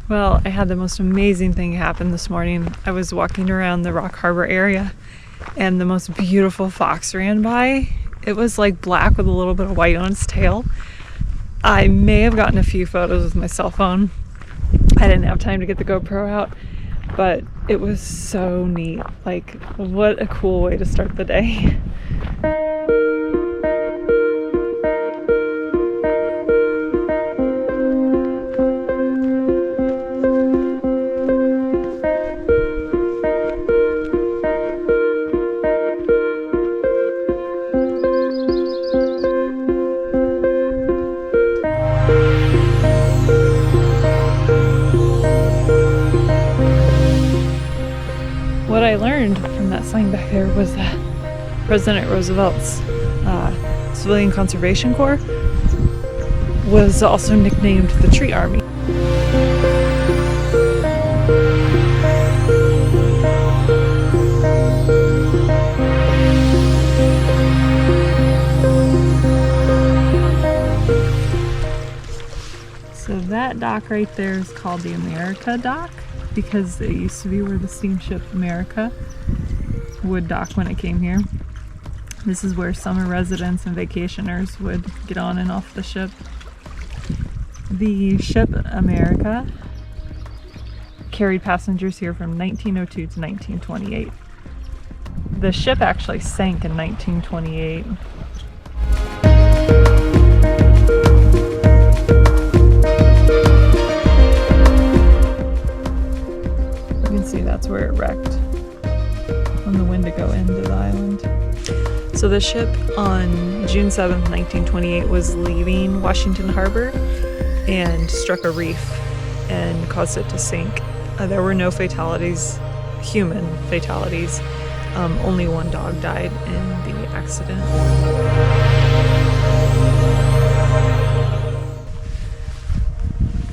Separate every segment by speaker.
Speaker 1: Well, I had the most amazing thing happen this morning. I was walking around the Rock Harbor area and the most beautiful fox ran by. It was like black with a little bit of white on its tail. I may have gotten a few photos with my cell phone. I didn't have time to get the GoPro out, but it was so neat. Like, what a cool way to start the day. What I learned from that sign back there was that President Roosevelt's Civilian Conservation Corps was also nicknamed the Tree Army. So that dock right there is called the America Dock, because it used to be where the steamship America would dock when it came here. This is where summer residents and vacationers would get on and off the ship. The ship America carried passengers here from 1902 to 1928. The ship actually sank in 1928. See, that's where it wrecked on the Wendigo end of the island. So the ship on June 7th, 1928 was leaving Washington Harbor and struck a reef and caused it to sink. There were no fatalities, human fatalities. Only one dog died in the accident.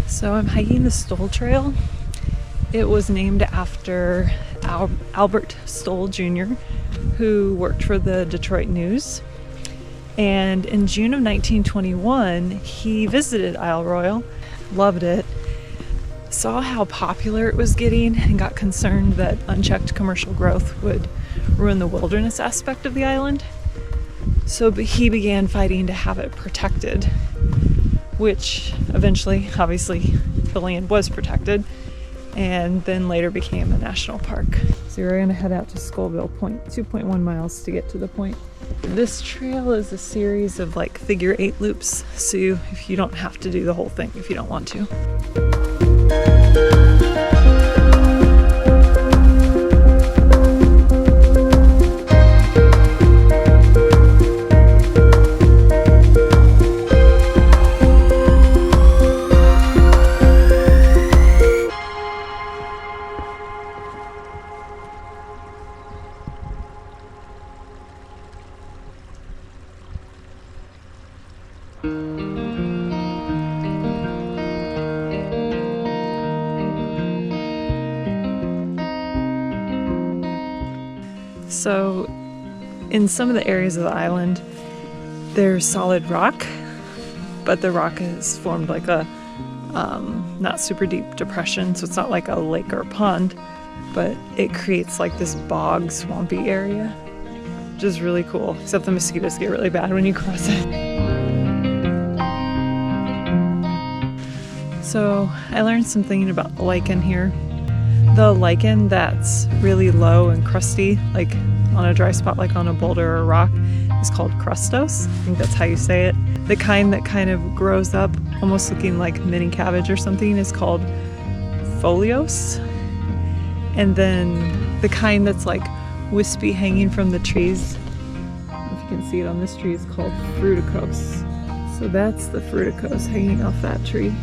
Speaker 1: So I'm hiking the Stoll Trail. It was named after Albert Stoll Jr., who worked for the Detroit News. And in June of 1921, he visited Isle Royale, loved it, saw how popular it was getting, and got concerned that unchecked commercial growth would ruin the wilderness aspect of the island. So he began fighting to have it protected, which eventually, obviously, the land was protected, and then later became a national park. So we're gonna head out to Scoville Point, 2.1 miles to get to the point. This trail is a series of like figure 8 loops, so if you don't have to do the whole thing if you don't want to. So in some of the areas of the island, there's solid rock, but the rock is formed like a not super deep depression, so it's not like a lake or a pond, but it creates like this bog, swampy area, which is really cool, except the mosquitoes get really bad when you cross it. So I learned something about the lichen here. The lichen that's really low and crusty, like on a dry spot, like on a boulder or a rock, is called crustose. I think that's how you say it. The kind that kind of grows up almost looking like mini cabbage or something is called foliose. And then the kind that's like wispy hanging from the trees, if you can see it on this tree, is called fruticose. So that's the fruticose hanging off that tree.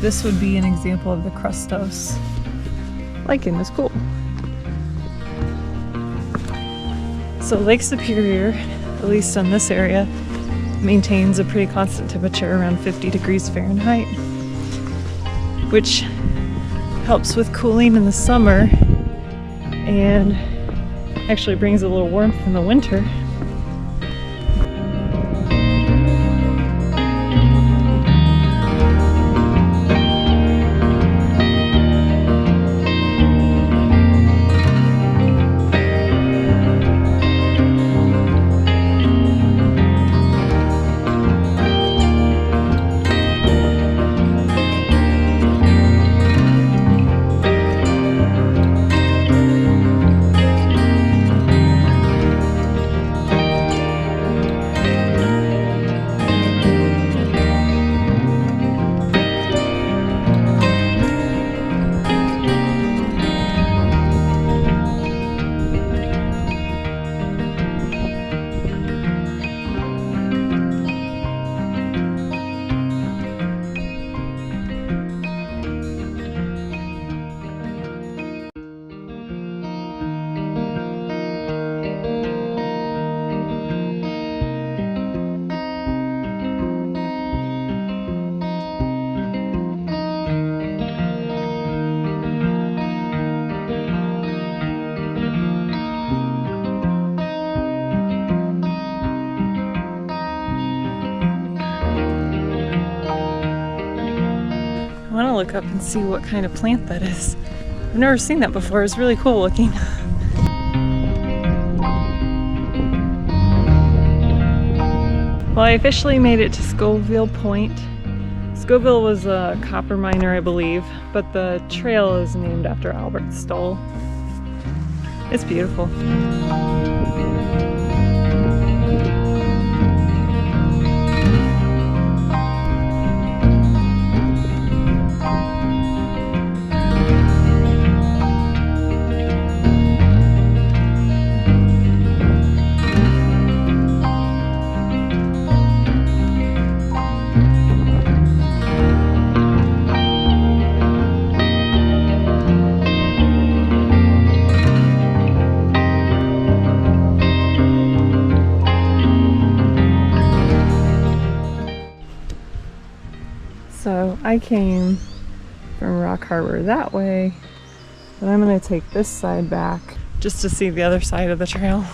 Speaker 1: This would be an example of the crustose. Lichen is cool. So Lake Superior, at least in this area, maintains a pretty constant temperature around 50 degrees Fahrenheit, which helps with cooling in the summer and actually brings a little warmth in the winter. look up and see what kind of plant that is. I've never seen that before. It's really cool looking. Well, I officially made it to Scoville Point. Scoville was a copper miner, I believe, but the trail is named after Albert Stoll. It's beautiful. So I came from Rock Harbor that way, but I'm going to take this side back just to see the other side of the trail.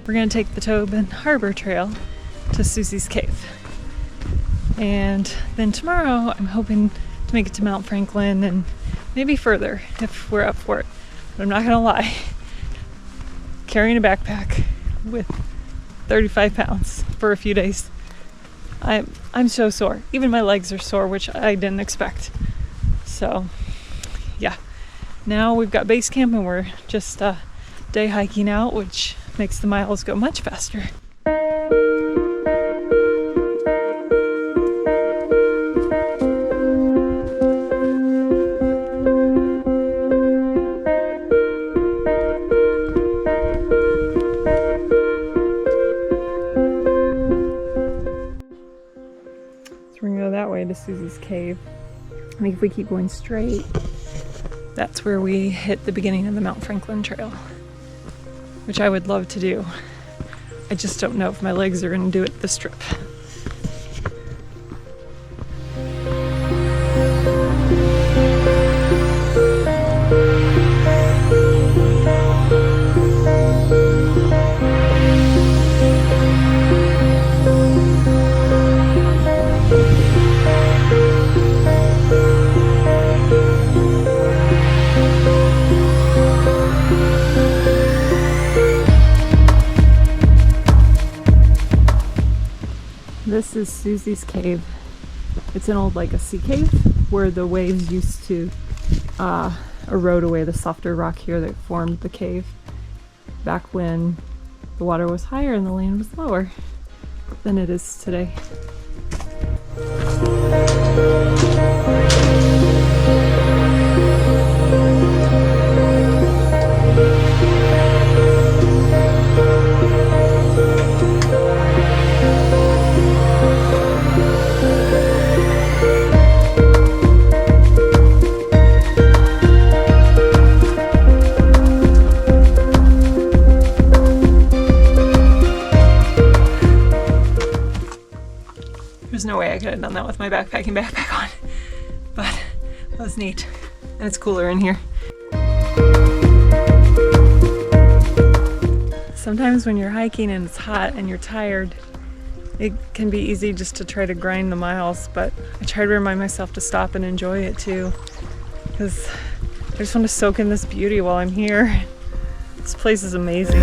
Speaker 1: We're going to take the Tobin Harbor Trail to Suzy's cave. And then tomorrow I'm hoping to make it to Mount Franklin and maybe further if we're up for it. But I'm not going to lie, carrying a backpack with 35 pounds for a few days, I'm so sore. Even my legs are sore, which I didn't expect. So yeah, now we've got base camp and we're just day hiking out, which makes the miles go much faster. So we're gonna go that way to Suzy's cave. I think if we keep going straight, that's where we hit the beginning of the Mount Franklin Trail, which I would love to do. I just don't know if my legs are going to do it this trip. This is Suzy's cave. It's an old legacy cave where the waves used to erode away the softer rock here that formed the cave back when the water was higher and the land was lower than it is today. There's no way I could have done that with my backpack on, but that was neat, and it's cooler in here. Sometimes when you're hiking and it's hot and you're tired, it can be easy just to try to grind the miles, but I try to remind myself to stop and enjoy it too, because I just want to soak in this beauty while I'm here. This place is amazing.